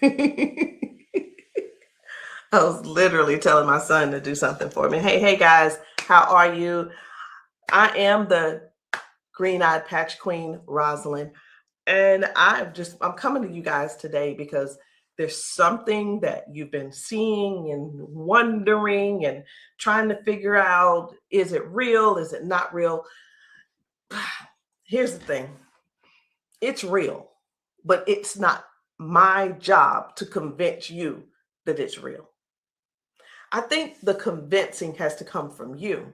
I was literally telling my son to do something for me. Hey guys, how are you? I am the green-eyed patch queen, Rosalind, and I'm coming to you guys today because there's something that you've been seeing and wondering and trying to figure out, is it real? Is it not real? Here's the thing. It's real, but it's not my job to convince you that it's real. I think the convincing has to come from you.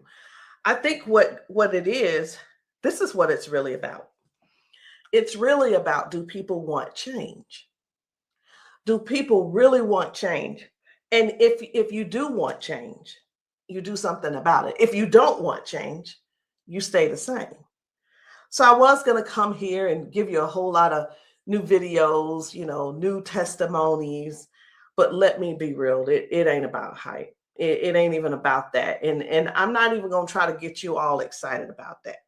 I think what it is, this is what it's really about. It's really about, do people want change? Do people really want change? And if you do want change, you do something about it. If you don't want change, you stay the same. So I was going to come here and give you a whole lot of new videos, new testimonies, but let me be real, it ain't about hype. It ain't even about that. And I'm not even going to try to get you all excited about that.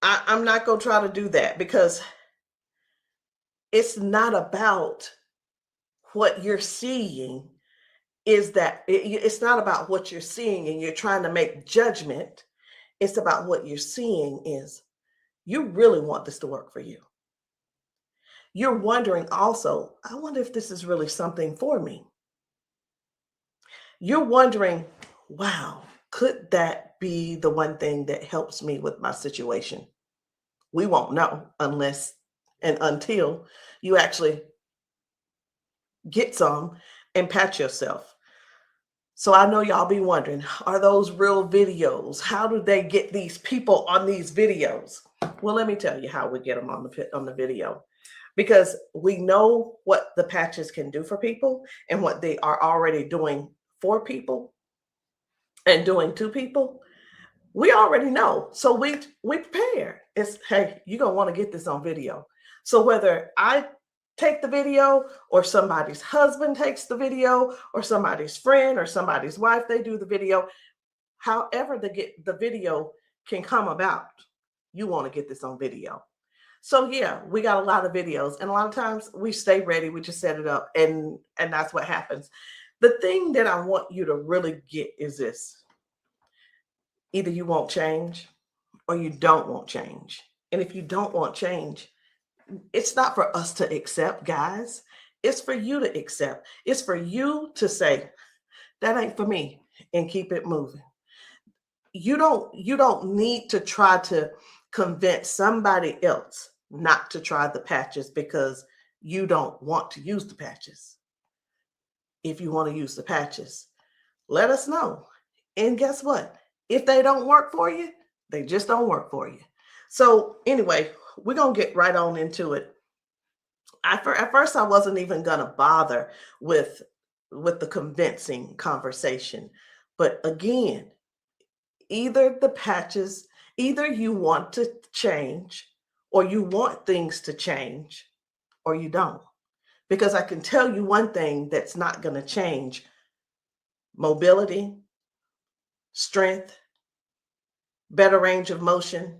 I'm not going to try to do that because it's not about what you're seeing. It's not about what you're seeing and you're trying to make judgment. It's about what you're seeing is you really want this to work for you. You're wondering also, I wonder if this is really something for me. You're wondering, wow, could that be the one thing that helps me with my situation? We won't know unless and until you actually get some and pat yourself. So I know y'all be wondering, are those real videos? How do they get these people on these videos? Well, let me tell you how we get them on the video. Because we know what the patches can do for people and what they are already doing for people and doing to people. We already know. So we prepare. It's, hey, you're going to want to get this on video. So whether I take the video or somebody's husband takes the video or somebody's friend or somebody's wife, they do the video, however the video can come about, you want to get this on video. So yeah, we got a lot of videos, and a lot of times we stay ready. We just set it up, and that's what happens. The thing that I want you to really get is this: either you won't change, or you don't want change. And if you don't want change, it's not for us to accept, guys. It's for you to accept. It's for you to say, that ain't for me, and keep it moving. You don't need to try to convince somebody else not to try the patches because you don't want to use the patches. If you want to use the patches, let us know. And guess what? If they don't work for you, they just don't work for you. So anyway, we're going to get right on into it. At first, I wasn't even going to bother with the convincing conversation. But again, either the patches, either you want to change or you want things to change or you don't. Because I can tell you one thing that's not going to change: mobility, strength, better range of motion,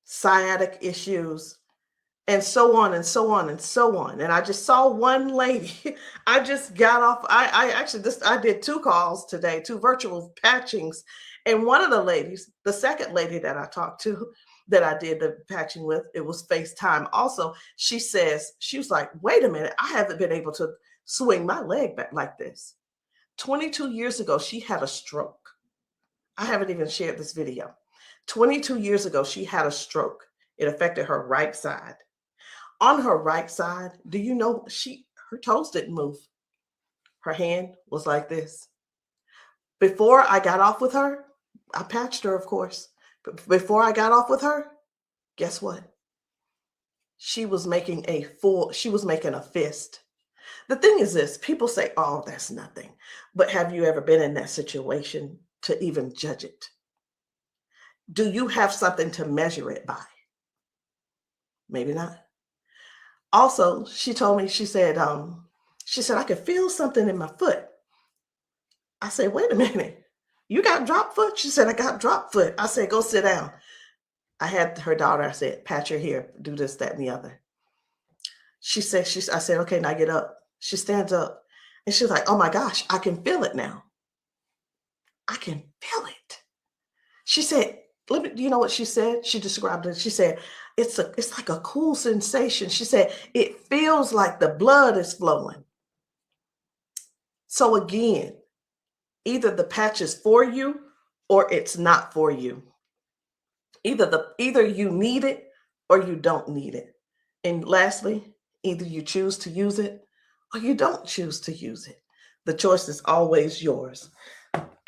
sciatic issues, and so on and so on and so on. And I just saw one lady. I just got off. I did 2 calls today, 2 virtual patchings. And one of the ladies, the second lady that I talked to, that I did the patching with, it was FaceTime also. She was like, wait a minute, I haven't been able to swing my leg back like this. 22 years ago, she had a stroke. I haven't even shared this video. 22 years ago, she had a stroke. It affected her right side. On her right side, do you know her toes didn't move? Her hand was like this. Before I got off with her, I patched her, of course. But before I got off with her, guess what? She was making a fist. The thing is this: people say, oh, that's nothing. But have you ever been in that situation to even judge it? Do you have something to measure it by? Maybe not. Also, she told me, she said, I could feel something in my foot. I said, wait a minute, you got drop foot? She said, I got drop foot. I said, go sit down. I had her daughter, I said, pat your hair, do this, that, and the other. I said, okay, now get up. She stands up and she's like, oh my gosh, I can feel it now. I can feel it. She said, let me, you know what she said? She described it. She said, it's like a cool sensation. She said, it feels like the blood is flowing. So again, either the patch is for you or it's not for you. Either you need it or you don't need it. And lastly, either you choose to use it or you don't choose to use it. The choice is always yours.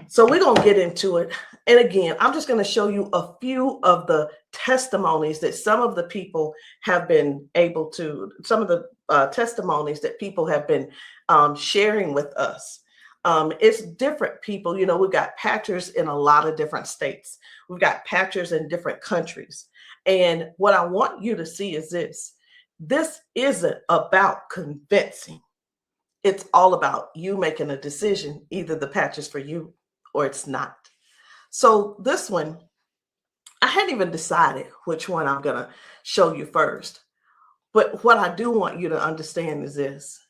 So we're going to get into it. And again, I'm just going to show you a few of the testimonies that some of the people have been able to, some of the testimonies that people have been sharing with us. It's different people. You know, we've got patchers in a lot of different states. We've got patchers in different countries. And what I want you to see is this. This isn't about convincing. It's all about you making a decision. Either the patch is for you or it's not. So this one, I hadn't even decided which one I'm going to show you first. But what I do want you to understand is this.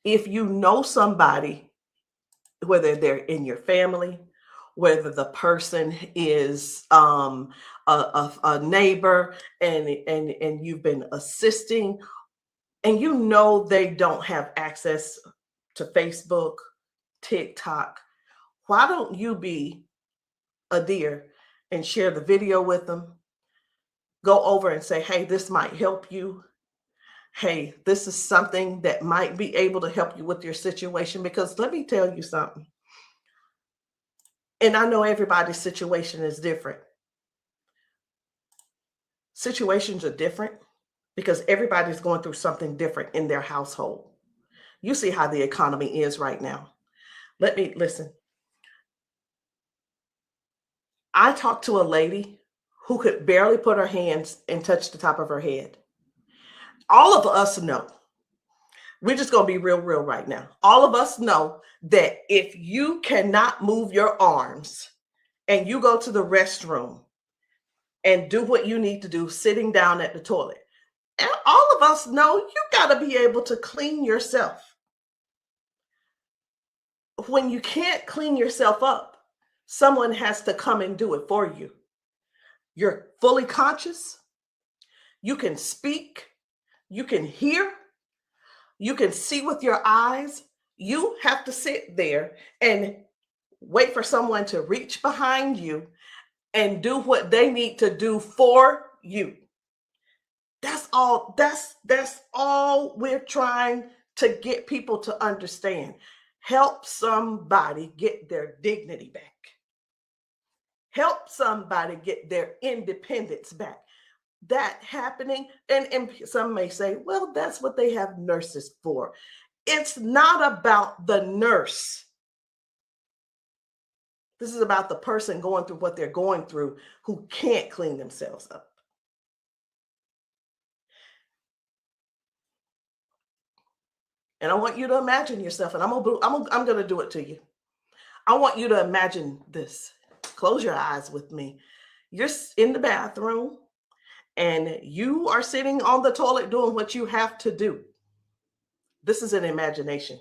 If you know somebody, whether they're in your family, whether the person is a neighbor and you've been assisting, and you know they don't have access to Facebook, TikTok, why don't you be a dear and share the video with them? Go over and say, hey, this might help you. Hey, this is something that might be able to help you with your situation. Because let me tell you something. And I know everybody's situation is different. Situations are different because everybody's going through something different in their household. You see how the economy is right now. Let me listen. I talked to a lady who could barely put her hands and touch the top of her head. All of us know, we're just going to be real right now. All of us know that if you cannot move your arms and you go to the restroom and do what you need to do sitting down at the toilet, and all of us know you got to be able to clean yourself. When you can't clean yourself up, someone has to come and do it for you. You're fully conscious. You can speak. You can hear. You can see with your eyes. You have to sit there and wait for someone to reach behind you and do what they need to do for you. That's all. That's all we're trying to get people to understand. Help somebody get their dignity back. Help somebody get their independence back. That happening, and some may say, well, that's what they have nurses for. It's not about the nurse. This is about the person going through what they're going through who can't clean themselves up. And I want you to imagine yourself, and I'm going to do it to you. I want you to imagine this. Close your eyes with me. You're in the bathroom and you are sitting on the toilet doing what you have to do. This is an imagination.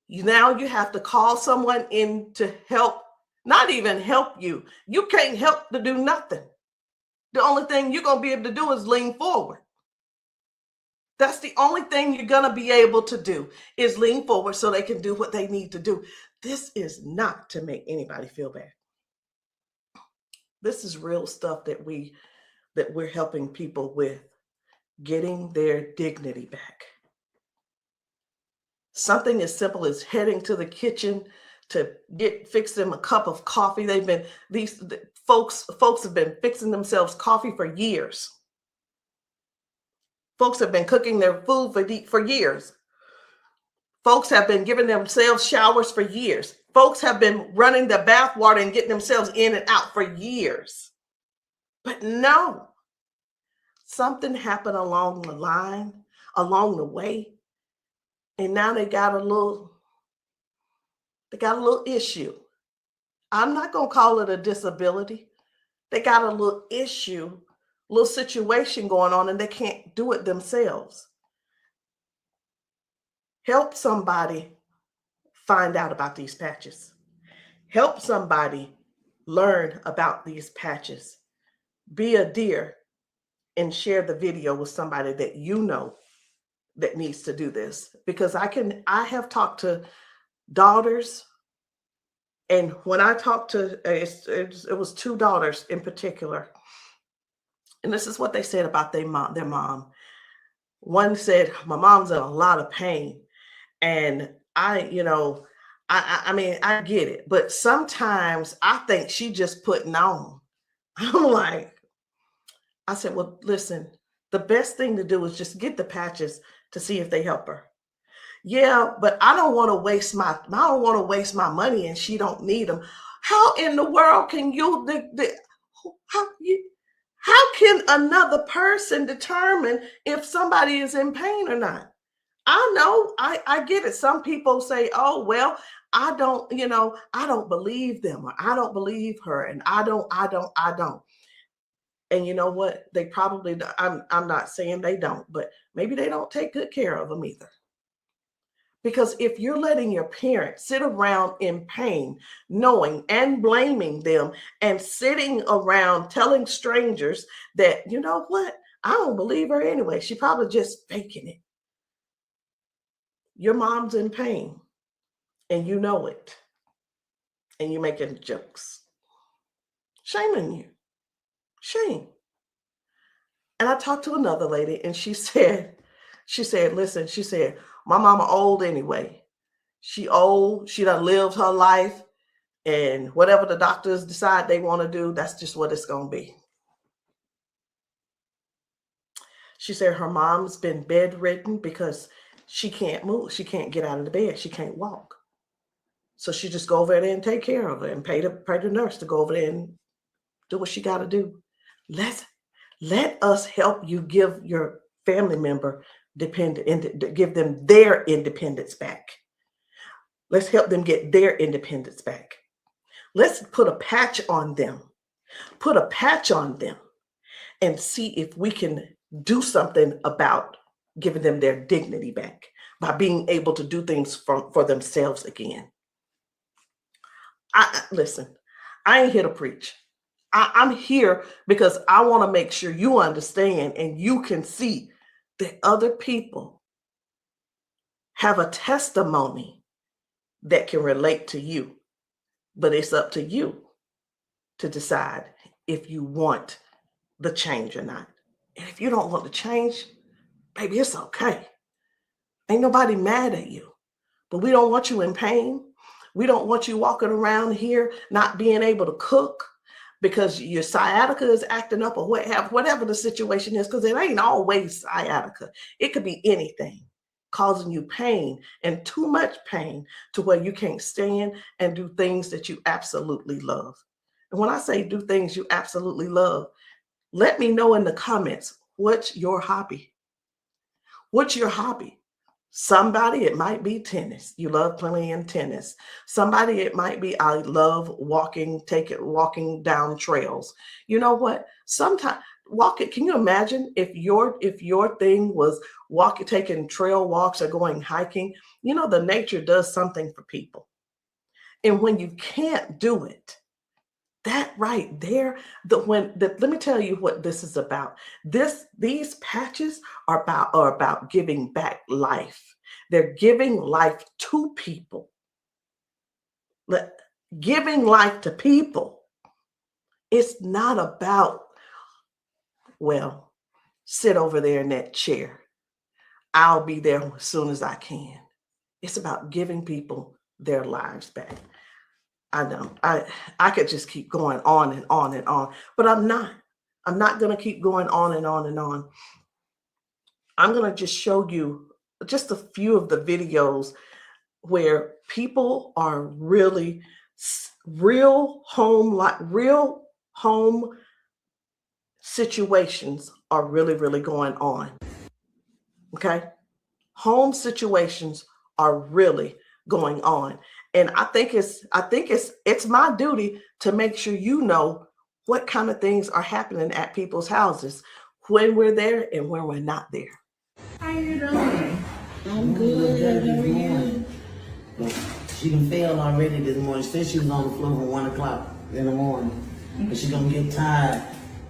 Now you have to call someone in to help, not even help you. You can't help to do nothing. The only thing you're going to be able to do is lean forward. That's the only thing you're going to be able to do is lean forward so they can do what they need to do. This is not to make anybody feel bad. This is real stuff that we're helping people with, getting their dignity back. Something as simple as heading to the kitchen to fix them a cup of coffee. These folks have been fixing themselves coffee for years. Folks have been cooking their food for years. Folks have been giving themselves showers for years. Folks have been running the bath water and getting themselves in and out for years. But no, something happened along the line, along the way, and now they got a little issue. I'm not going to call it a disability They got a little issue, little situation going on, and they can't do it themselves. Help somebody find out about these patches. Help somebody learn about these patches. Be a dear and share the video with somebody that you know that needs to do this. Because I have talked to daughters, and when I talked to, it was two daughters in particular, and this is what they said about their mom. One said, my mom's in a lot of pain. And I mean, I get it, but sometimes I think she just putting on. I'm like, I said, well, listen, the best thing to do is just get the patches to see if they help her. Yeah, but I don't want to waste my money and she don't need them. How in the world can how can another person determine if somebody is in pain or not? I know, I get it. Some people say, oh, well, I don't believe them, or I don't believe her, and I don't. And you know what? They probably, I'm not saying they don't, but maybe they don't take good care of them either. Because if you're letting your parents sit around in pain, knowing and blaming them, and sitting around telling strangers that, you know what, I don't believe her anyway, she probably just faking it. Your mom's in pain and you know it, and you're making jokes. Shame on you. Shame. And I talked to another lady and she said, listen, she said, my mama old anyway. She old, she done lived her life, and whatever the doctors decide they want to do, that's just what it's going to be. She said her mom's been bedridden because she can't move. She can't get out of the bed. She can't walk. So she just go over there and take care of her and pay the nurse to go over there and do what she got to do. Let us help you give your family member give them their independence back. Let's help them get their independence back. Let's put a patch on them. Put a patch on them and see if we can do something about giving them their dignity back by being able to do things for themselves again. Listen, I ain't here to preach. I'm here because I want to make sure you understand and you can see that other people have a testimony that can relate to you. But it's up to you to decide if you want the change or not. And if you don't want the change, baby, it's okay. Ain't nobody mad at you. But we don't want you in pain. We don't want you walking around here not being able to cook because your sciatica is acting up, or whatever the situation is, because it ain't always sciatica. It could be anything causing you pain, and too much pain to where you can't stand and do things that you absolutely love. And when I say do things you absolutely love, let me know in the comments, what's your hobby? What's your hobby? Somebody, it might be tennis. You love playing tennis. Somebody, it might be, I love walking down trails. You know what? Sometimes walking, can you imagine if your thing was taking trail walks or going hiking? You know, the nature does something for people. And when you can't do it, that right there, let me tell you what this is about. These patches are about giving back life. They're giving life to people. Giving life to people. It's not about, well, sit over there in that chair. I'll be there as soon as I can. It's about giving people their lives back. I know I could just keep going on and on and on, but I'm not going to keep going on and on and on. I'm going to just show you just a few of the videos where people are really real home situations are really going on. Okay. Home situations are really going on. And I think it's my duty to make sure you know what kind of things are happening at people's houses when we're there and when we're not there. How you doing? I'm good. How are you? She done failed already this morning. She said she was on the floor from 1 o'clock in the morning. But she gonna get tired.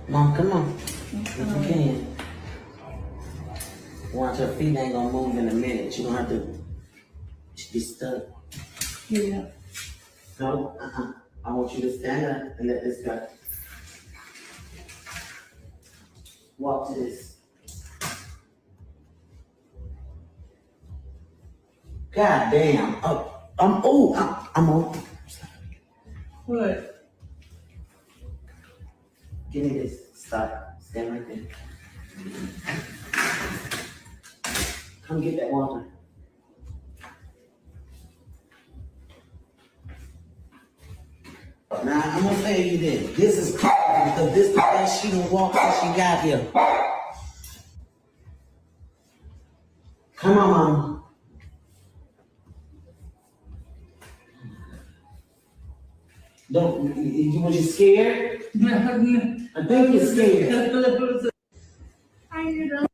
Mom, come on. If you can. Watch, her feet ain't gonna move in a minute. She gonna have to be stuck. Yeah. No, I want you to stand up and let this go. Walk to this. God damn. I'm on. What? Give me this. Stop. Stand right there. Come get that water. Now, I'm gonna tell you this. This is crazy because this is the best she done walked since she got here. Come on, Mama. Don't, was you scared? I think you're scared. How you doing?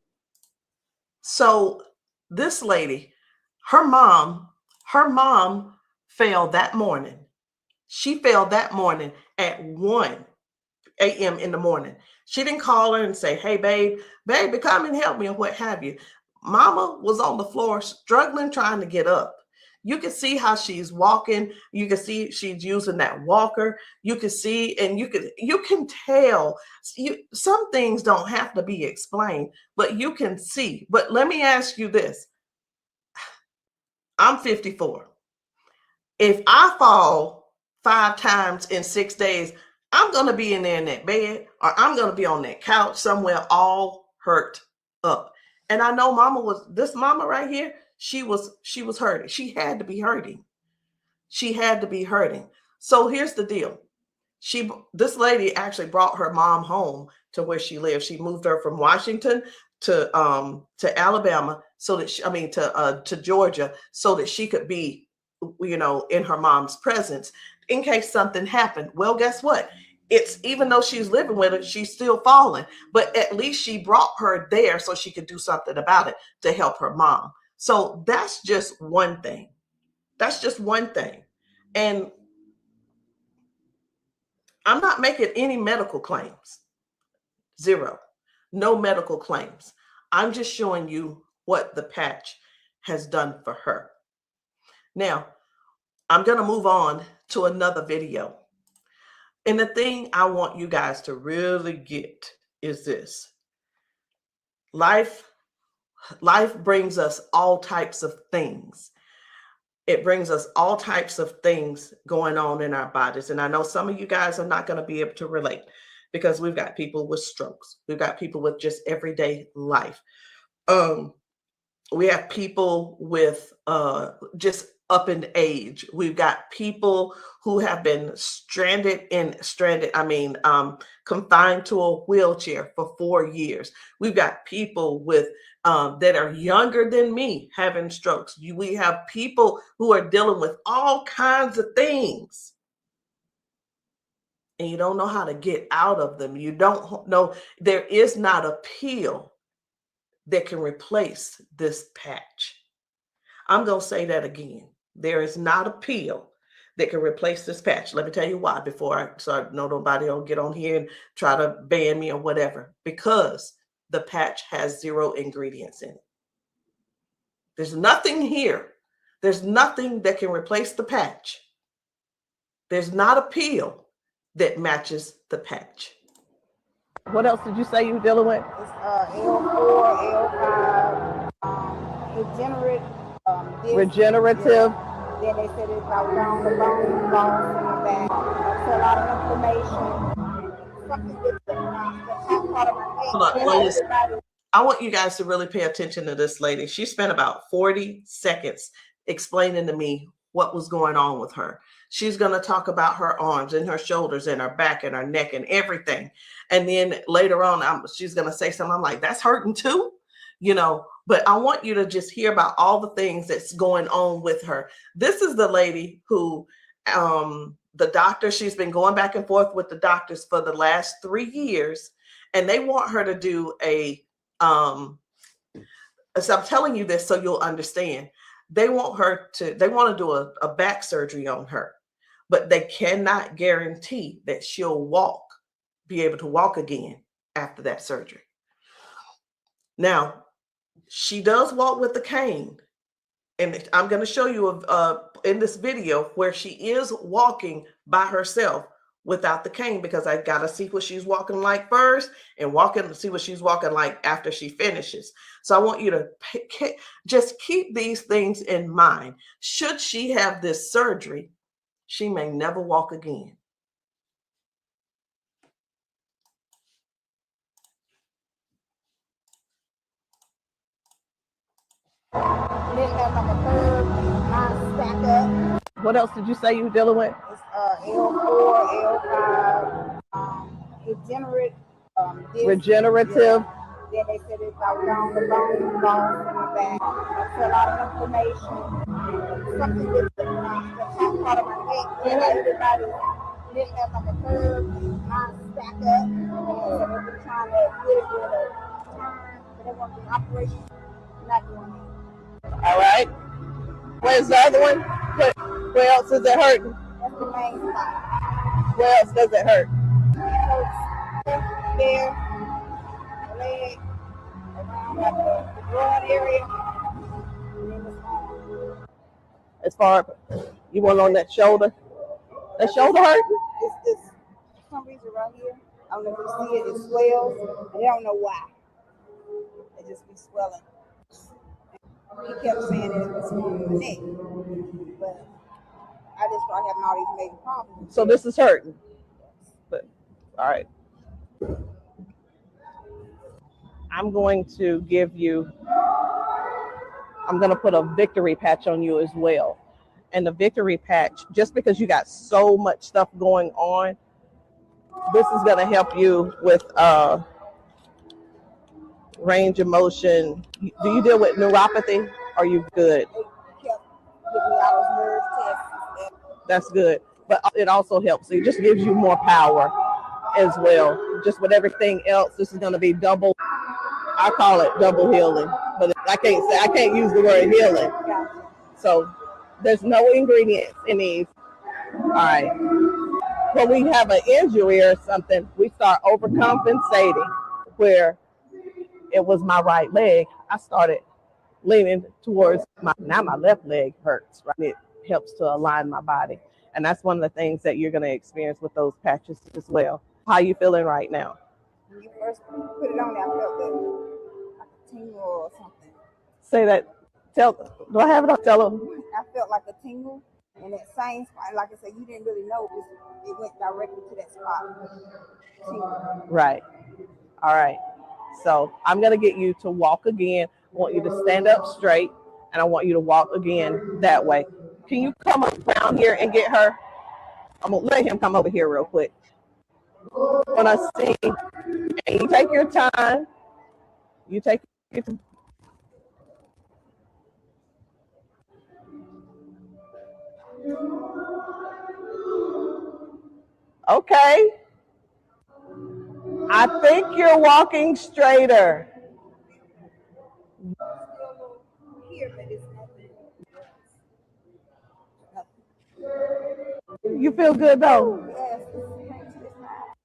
So this lady, her mom fell that morning. She fell that morning at 1 a.m. in the morning. She didn't call her and say, hey, baby, come and help me, or what have you. Mama was on the floor struggling, trying to get up. You can see how she's walking. You can see she's using that walker. You can see, and you can tell. Some things don't have to be explained, but you can see. But let me ask you this. I'm 54. If I fall 5 times in 6 days, I'm going to be in there in that bed, or I'm going to be on that couch somewhere all hurt up. And I know this mama right here, she was hurting. She had to be hurting. She had to be hurting. So here's the deal. This lady actually brought her mom home to where she lived. She moved her from Washington to Alabama to Georgia, so that she could be, in her mom's presence in case something happened. Well, guess what? It's, even though she's living with her, she's still falling, but at least she brought her there so she could do something about it to help her mom. So that's just one thing. That's just one thing. And I'm not making any medical claims. Zero. No medical claims. I'm just showing you what the patch has done for her. Now, I'm going to move on to another video. And the thing I want you guys to really get is this. Life brings us all types of things. It brings us all types of things going on in our bodies. And I know some of you guys are not going to be able to relate, because we've got people with strokes. We've got people with just everyday life. We have people with just up in age. We've got people who have been confined to a wheelchair for 4 years. We've got people with that are younger than me having strokes. We have people who are dealing with all kinds of things, and you don't know how to get out of them. You don't know. There is not a pill that can replace this patch. I'm going to say that again. There is not a pill that can replace this patch. Let me tell you why, so I know nobody will get on here and try to ban me or whatever. Because the patch has 0 ingredients in it. There's nothing here. There's nothing that can replace the patch. There's not a pill that matches the patch. What else did you say you were dealing with? It's L4, L5, Regenerative. Yeah. Then they said it's about down the bone, loss in the back. That's a lot of inflammation. Something that's part of my head. I want you guys to really pay attention to this lady. She spent about 40 seconds explaining to me what was going on with her. She's going to talk about her arms and her shoulders and her back and her neck and everything. And then later on, she's going to say something. I'm like, that's hurting too, but I want you to just hear about all the things that's going on with her. This is the lady who the doctor, she's been going back and forth with the doctors for the last 3 years, and they want her to do a so I'm telling you this so you'll understand. They want to do a back surgery on her, but they cannot guarantee that she'll be able to walk again after that surgery. Now, she does walk with the cane, and I'm going to show you in this video where she is walking by herself without the cane, because I got to see what she's walking like first and see what she's walking like after she finishes. So I want you to just keep these things in mind. Should she have this surgery, she may never walk again. What else did you say you were dealing with? It's L4, L5, regenerative. Yeah. Then they said it's out down the bone, lost in the back. That's a lot of inflammation. Something with the top part of my neck. Everybody living up on the curve, mine stack up. So they've been trying to get it with a turn, but they want the operation. Not doing it. All right. Where's the other one? Where else is it hurting? That's the main spot. Where else does it hurt? It hurts there, leg, around like the broad area, and then it's on. As far you want on that shoulder? That shoulder hurt? It's for some reason right here. I don't know if you see it. It swells, and they don't know why. It just be swelling. He kept saying that it was on the neck, but I just started having all these major problems. So this is hurting. But all right. I'm going to put a victory patch on you as well. And the victory patch, just because you got so much stuff going on, this is going to help you with range of motion. Do you deal with neuropathy? Are you good? They kept giving me all those nerve tests. That's good. But it also helps. It just gives you more power as well. Just with everything else, this is going to be double. I call it double healing, but I can't use the word healing. So there's no ingredients in these. All right. When we have an injury or something, we start overcompensating. Where it was my right leg, I started leaning towards my left leg hurts, right? It helps to align my body. And that's one of the things that you're going to experience with those patches as well. How are you feeling right now? When you first put it on there, I felt like a tingle or something. Say that. Do I have it? Tell them. I felt like a tingle in that same spot. Like I said, you didn't really know it went directly to that spot. Tingle. Right. All right. So I'm going to get you to walk again. I want you to stand up straight, and I want you to walk again that way. Can you come around here and get her? I'm going to let him come over here real quick. When I sing, and you take your time. You take your time. Okay. I think you're walking straighter. You feel good though?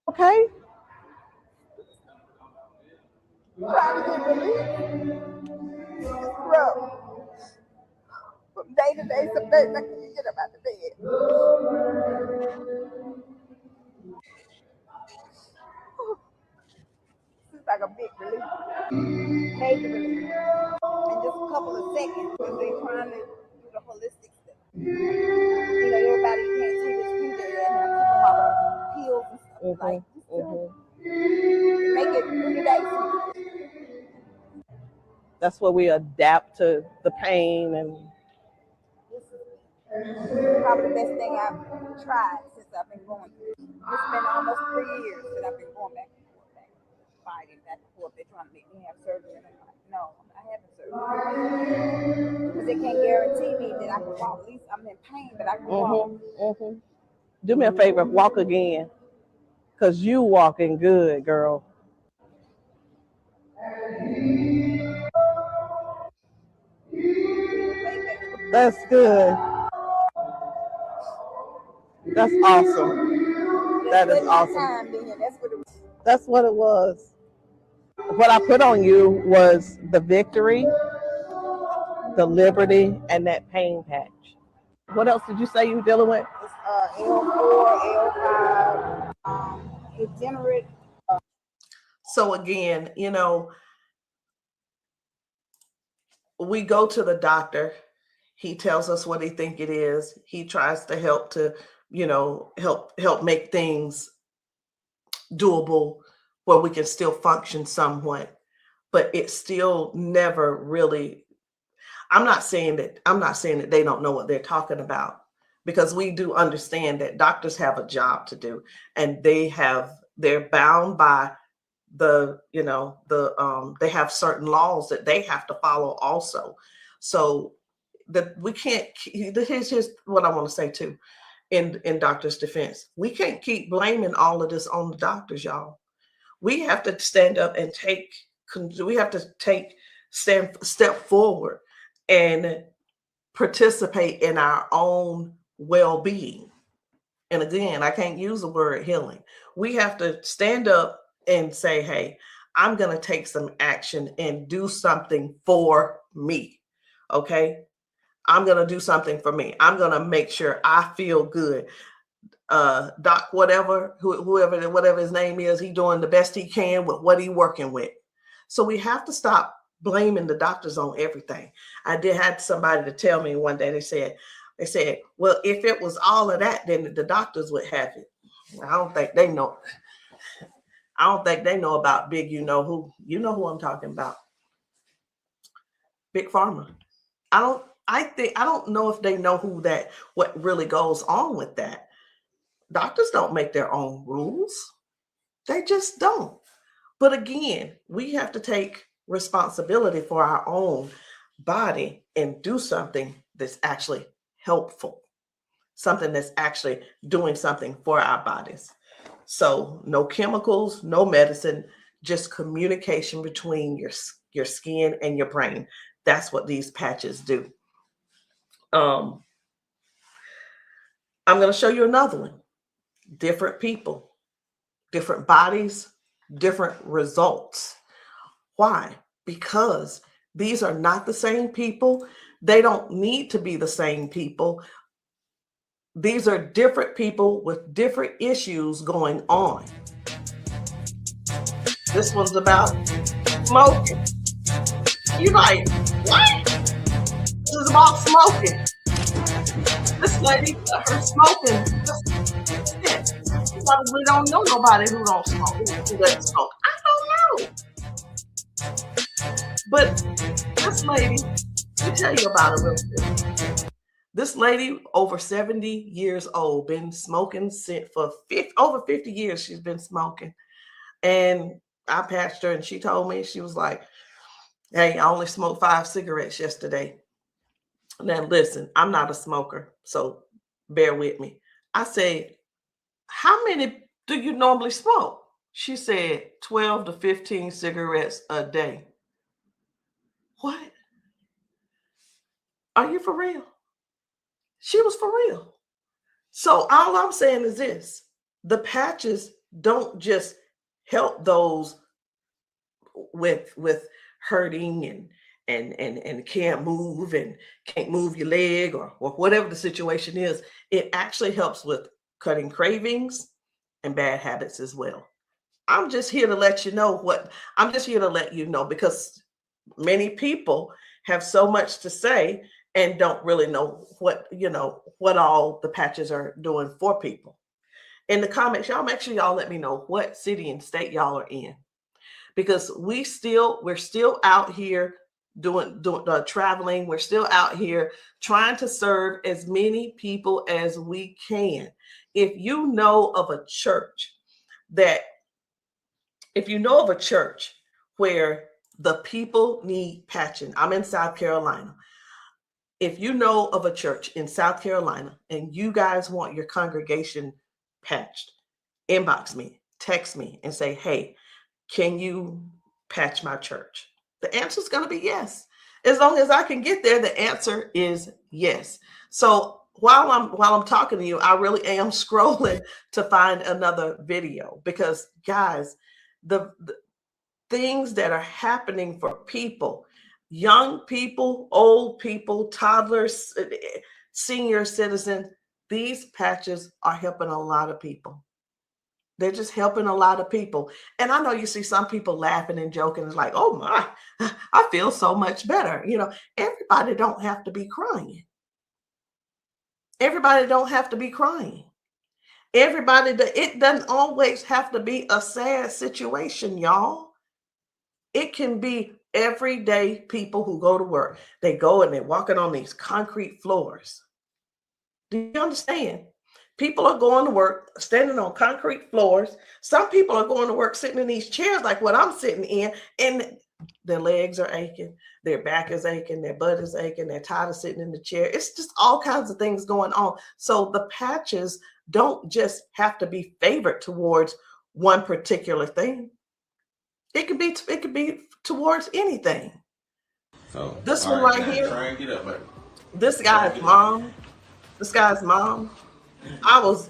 Okay. Trying to get relief. It's rough. From day to day, some days I can't get up out of bed. It's like a big relief. Major relief. In just a couple of seconds, because they're trying to do the holistic stuff. You know, everybody can't see this finger and I keep them all the pills and stuff like make it 3 days. That's where we adapt to the pain, and this is probably the best thing I've tried since I've been going through. It's been almost 3 years that I've been going back and forth, fighting back and forth. They're trying to make me have surgery, and I'm like, no, I'm not having surgery because they can't guarantee me that I can walk. At least I'm in pain, but I can walk. Do me a favor, walk again, because you walking good, girl. That's good. That's awesome. That is awesome. That's what it was. What I put on you was the victory, the liberty, and that pain patch. What else did you say you were dealing with? It's L4, L5, degenerate. So again, we go to the doctor. He tells us what he think it is. He tries to help help make things doable where we can still function somewhat, but it's still never really. I'm not saying that they don't know what they're talking about, because we do understand that doctors have a job to do, and they're bound by they have certain laws that they have to follow also. So that we can't. Here's what I want to say too. In doctors' defense, we can't keep blaming all of this on the doctors, y'all. We have to stand up and step forward and participate in our own well-being. And again, I can't use the word healing. We have to stand up and say, hey, I'm going to take some action and do something for me. Okay. I'm going to do something for me. I'm going to make sure I feel good. Doc, whatever his name is, he doing the best he can with what he working with. So we have to stop blaming the doctors on everything. I had somebody to tell me one day, they said, well, if it was all of that, then the doctors would have it. I don't think they know. I don't think they know about big, you know who I'm talking about. Big Pharma. I don't know if they know what really goes on with that. Doctors don't make their own rules. They just don't. But again, we have to take responsibility for our own body and do something that's actually helpful, something that's actually doing something for our bodies. So no chemicals, no medicine, just communication between your skin and your brain. That's what these patches do. I'm going to show you another one. Different people, different bodies, different results. Why? Because these are not the same people. They don't need to be the same people. These are different people with different issues going on. This one's about smoking. You're like, what? This is about smoking. This lady, her smoking. You probably don't know nobody who don't smoke, who doesn't smoke. I don't know. But this lady, let me tell you about her real quick. This lady, over 70 years old, been smoking for over 50 years. She's been smoking. And I patched her, and she told me, she was like, hey, I only smoked 5 cigarettes yesterday. Now, listen, I'm not a smoker, so bear with me. I said, how many do you normally smoke? She said 12 to 15 cigarettes a day. What? Are you for real? She was for real. So all I'm saying is this: the patches don't just help those with hurting and can't move and can't move your leg or whatever the situation is. It actually helps with cutting cravings and bad habits as well. I'm just here to let you know because many people have so much to say and don't really know what all the patches are doing for people. In the comments, y'all make sure y'all let me know what city and state y'all are in, because we're still out here doing traveling. We're still out here trying to serve as many people as we can. If you know of a church where the people need patching, I'm in South Carolina. if you know of a church in South Carolina and you guys want your congregation patched, inbox me, text me, and say, hey, can you patch my church? The answer is going to be yes. As long as I can get there, the answer is yes. So while I'm talking to you, I really am scrolling to find another video, because guys, the things that are happening for people, young people, old people, toddlers, senior citizens, these patches are helping a lot of people. They're just helping a lot of people. And I know you see some people laughing and joking. It's like, oh my, I feel so much better. You know, everybody don't have to be crying. Everybody don't have to be crying. It doesn't always have to be a sad situation, y'all. It can be everyday people who go to work. They go and they're walking on these concrete floors. Do you understand? People are going to work standing on concrete floors. Some people are going to work sitting in these chairs like what I'm sitting in, and their legs are aching, their back is aching, their butt is aching, they're tired of sitting in the chair. It's just all kinds of things going on. So the patches don't just have to be favored towards one particular thing. It could be towards anything. So this one right here, try and get up, baby. This guy's mom, I was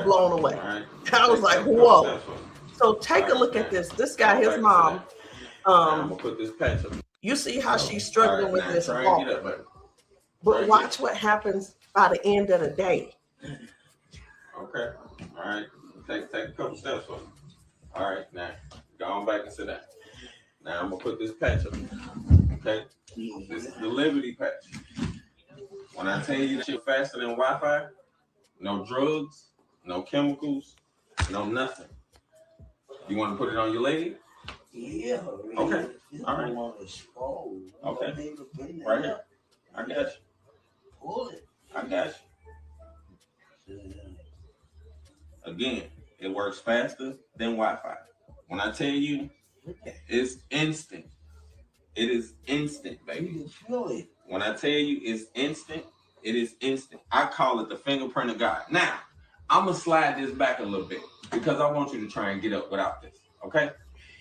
blown away. Right. I was like, whoa. So take a look at this. This guy, his mom, I'm gonna put this patch up. you see how she's struggling with this try walk. and get up, baby. But watch what happens by the end of the day. Okay. All right. Take a couple steps for me. All right. Now go on back and sit down. Now I'm gonna put this patch up. Okay. This is the Liberty patch. When I tell you that you're faster than Wi-Fi, no drugs, no chemicals, no nothing. You want to put it on your leg? Yeah. Okay. All right. Okay. Right here. I got you. Pull it. I got you. Again, it works faster than Wi-Fi. When I tell you, it's instant. It is instant, baby. You can feel it. When I tell you it's instant, it is instant. I call it the fingerprint of God. Now, I'm going to slide this back a little bit because I want you to try and get up without this, okay?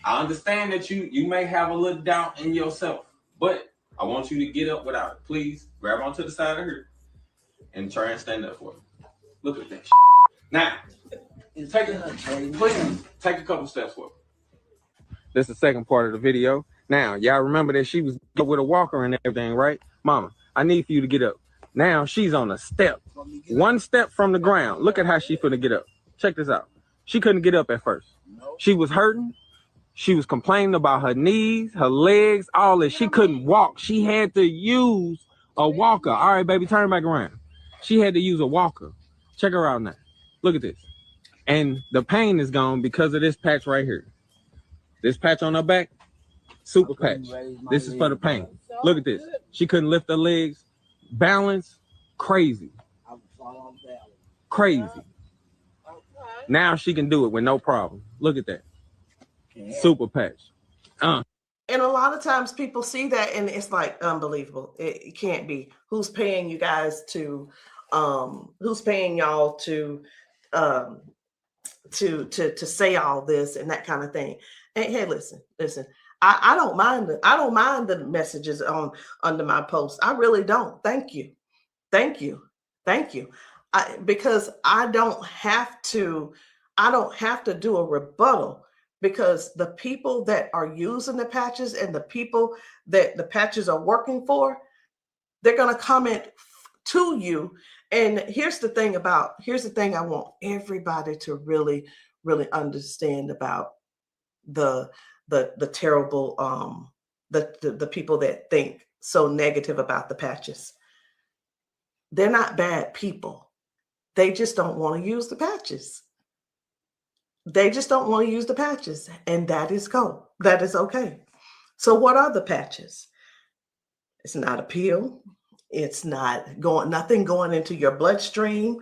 I understand that you may have a little doubt in yourself, but I want you to get up without it. Please grab onto the side of her and try and stand up for me. Look at that shit. Now, please take a couple steps forward. This is the second part of the video. Now, y'all remember that she was with a walker and everything, right? Mama, I need for you to get up. Now she's on a step. One step from the ground. Look at how she finna get up. Check this out. She couldn't get up at first. She was hurting. She was complaining about her knees, her legs, all this. She couldn't walk. She had to use a walker. All right, baby, turn back around. She had to use a walker. Check her out now. Look at this. And the pain is gone because of this patch right here. This patch on her back, super patch. This is for the pain. Look at this. She couldn't lift her legs. Balance, crazy. Crazy. Now she can do it with no problem. Look at that. Super patch. And a lot of times people see that and it's like unbelievable. It can't be. Who's paying you guys to who's paying y'all to say all this and that kind of thing. And hey, listen. I don't mind the messages under my post. I really don't. Thank you. Because I don't have to do a rebuttal, because the people that are using the patches and the people that the patches are working for, they're going to comment to you. And here's the thing I want everybody to really, really understand about the terrible, the people that think so negative about the patches. They're not bad people. They just don't want to use the patches. And that is cool. That is okay. So what are the patches? It's not a pill. It's not nothing going into your bloodstream.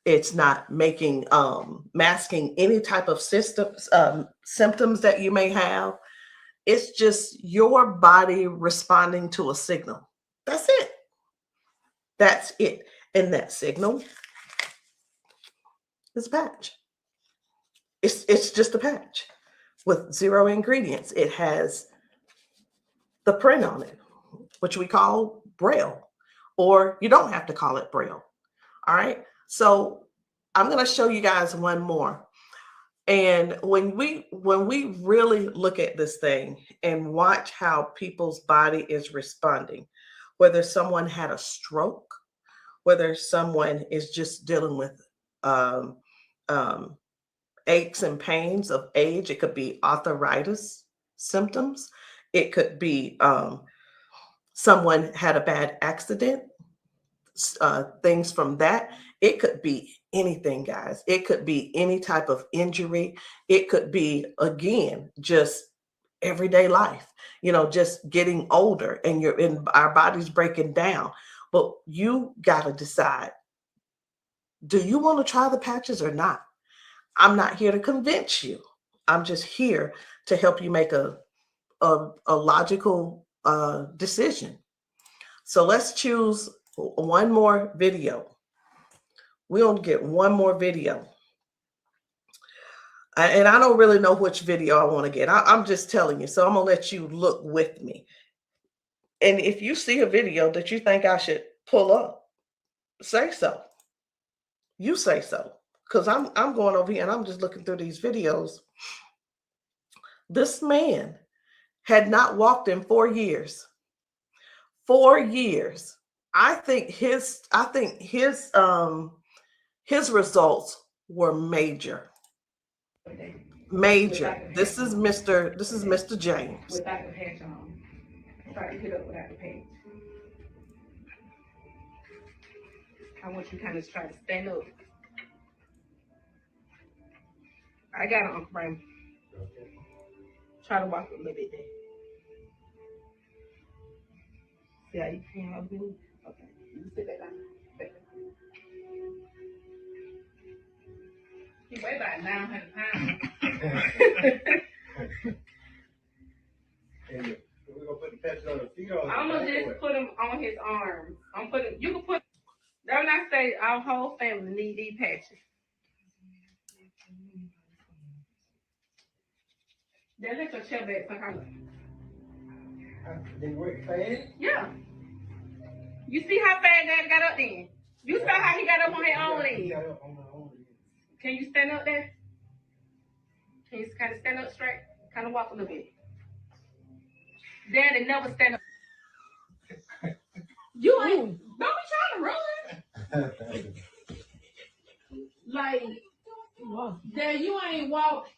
It's not masking any type of symptoms that you may have. It's just your body responding to a signal. That's it. That's it. And that signal is a patch. It's just a patch with 0 ingredients. It has the print on it, which we call Braille, or you don't have to call it Braille. All right. So I'm going to show you guys one more. And when we really look at this thing and watch how people's body is responding, whether someone had a stroke, whether someone is just dealing with aches and pains of age, it could be arthritis symptoms, it could be someone had a bad accident, things from that. It could be anything, guys. It could be any type of injury. It could be, again, just everyday life, just getting older and our body's breaking down. But you got to decide, do you want to try the patches or not? I'm not here to convince you. I'm just here to help you make a logical decision. So let's choose one more video. We only get one more video. And I don't really know which video I want to get. I'm just telling you. So I'm going to let you look with me. And if you see a video that you think I should pull up, say so. You say so. Because I'm going over here and I'm just looking through these videos. This man had not walked in 4 years. 4 years. I think his results were major. Major. This is Mr. James. Without the patch on. Try to get up without the patch. I want you to kind of try to stand up. I got it, Uncle Brian. Try to walk a little bit there. See how you can help me? Okay. You sit back down. He weigh about 900 pounds. Hey, we're gonna put the patches on the feet or I'm gonna just put them on his arms. You can put, that when I say our whole family need these patches. Then let your chair back somehow. They work fast? Yeah. You see how fast Dad got up then? You saw how he got up on his own leg. Can you stand up there? Can you kind of stand up straight? Kind of walk a little bit. Daddy never stand up. You ain't, don't be trying to run. Like, Dad, you ain't walked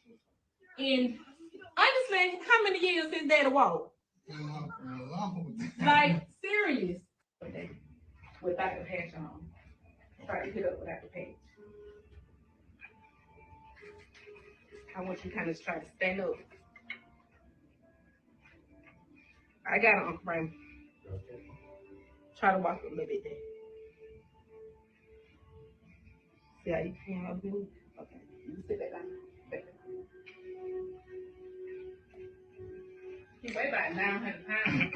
in, honestly, how many years since Daddy walked? Like, serious. Without the patch on. Try to get up without the patch. I want you to kind of try to stand up. I got it, Uncle Brian. Try to walk a little bit there. See how you can help me? Okay. You sit back down. He weigh about 900 pounds.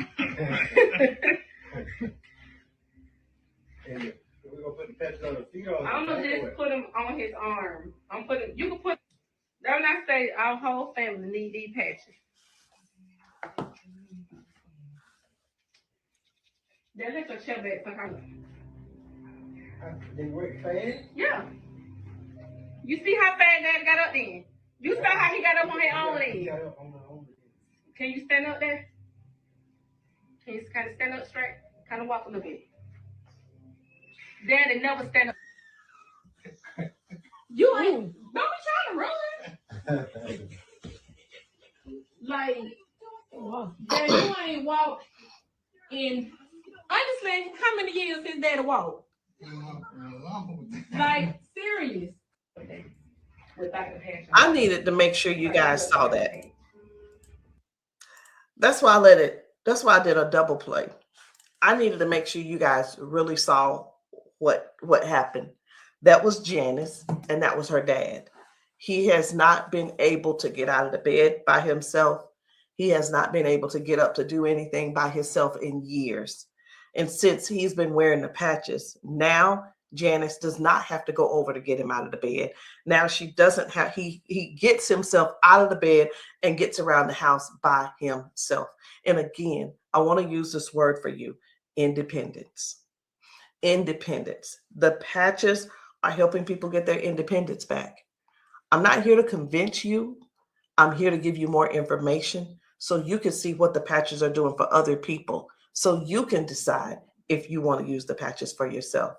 Hey, we're gonna put the patches on the feet or I'm gonna just put them on his arms. You can put, that when I say our whole family need these patches. Then let your chair back somehow. They work fast? Yeah. You see how fast Daddy got up then? You saw how he got up on his own leg. Can you stand up there? Can you kind of stand up straight? Kind of walk a little bit. Daddy never stand up. You ain't, don't be trying to run. Like, Dad, you ain't walked in, honestly, how many years since Daddy walked? Like, serious. Without the patch on. I needed to make sure you guys saw that. That's why I did a double play. I needed to make sure you guys really saw what happened. That was Janice, and that was her dad. He has not been able to get out of the bed by himself. He has not been able to get up to do anything by himself in years. And since he's been wearing the patches, now Janice does not have to go over to get him out of the bed. Now she doesn't have, he gets himself out of the bed and gets around the house by himself. And again, I want to use this word for you, independence. Independence. The patches are helping people get their independence back. I'm not here to convince you. I'm here to give you more information so you can see what the patches are doing for other people, so you can decide if you want to use the patches for yourself.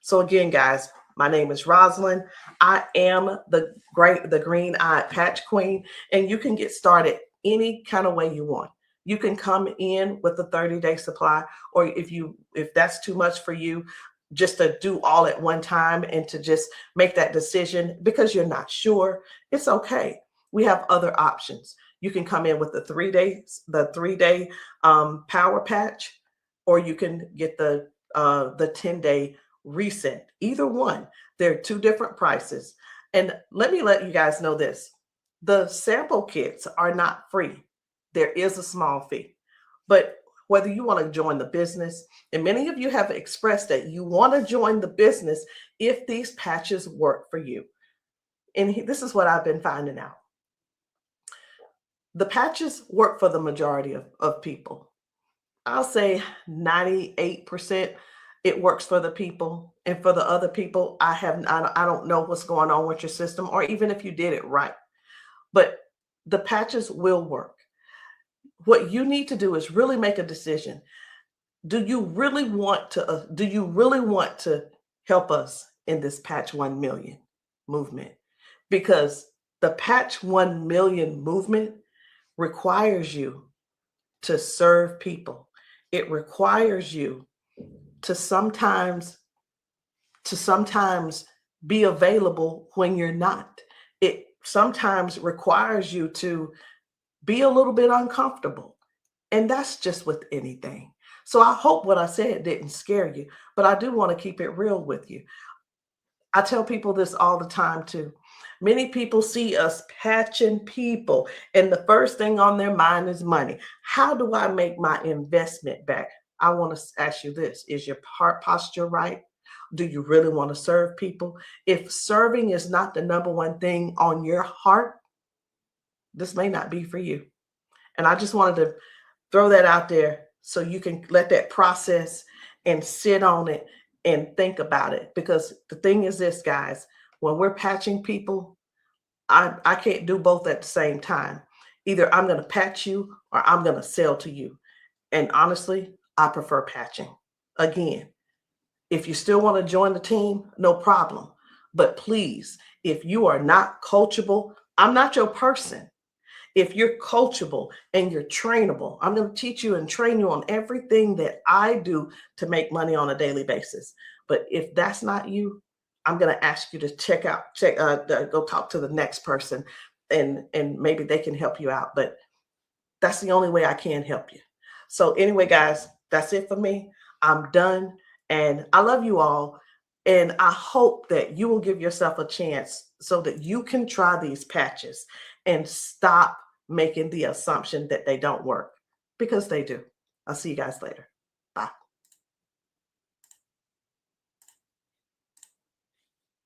So again, guys, my name is Rosalind. I am the green-eyed patch queen, and you can get started any kind of way you want. You can come in with a 30-day supply, or if that's too much for you, just to do all at one time and to just make that decision because you're not sure, it's okay. We have other options. You can come in with the 3-day power patch, or you can get the 10-day reset. Either one. There are two different prices. And let me let you guys know this. The sample kits are not free. There is a small fee. But whether you want to join the business, and many of you have expressed that you want to join the business if these patches work for you. And this is what I've been finding out. The patches work for the majority of people. I'll say 98% it works for the people. And for the other people, I don't know what's going on with your system, or even if you did it right. But the patches will work. What you need to do is really make a decision. Do you really want to help us in this Patch 1 Million movement? Because the Patch 1 Million movement requires you to serve people. It requires you to sometimes be available when you're not. It sometimes requires you to be a little bit uncomfortable. And that's just with anything. So I hope what I said didn't scare you, but I do want to keep it real with you. I tell people this all the time too. Many people see us patching people, and the first thing on their mind is money. How do I make my investment back? I want to ask you this. Is your heart posture right? Do you really want to serve people? If serving is not the number one thing on your heart, this may not be for you. And I just wanted to throw that out there so you can let that process and sit on it and think about it. Because the thing is this, guys, when we're patching people, I can't do both at the same time. Either I'm going to patch you or I'm going to sell to you. And honestly, I prefer patching. Again, if you still want to join the team, no problem. But please, if you are not coachable, I'm not your person. If you're coachable and you're trainable, I'm going to teach you and train you on everything that I do to make money on a daily basis. But if that's not you, I'm going to ask you to go talk to the next person, and maybe they can help you out. But that's the only way I can help you. So anyway, guys, that's it for me. I'm done. And I love you all. And I hope that you will give yourself a chance so that you can try these patches and stop making the assumption that they don't work, because they do. I'll see you guys later.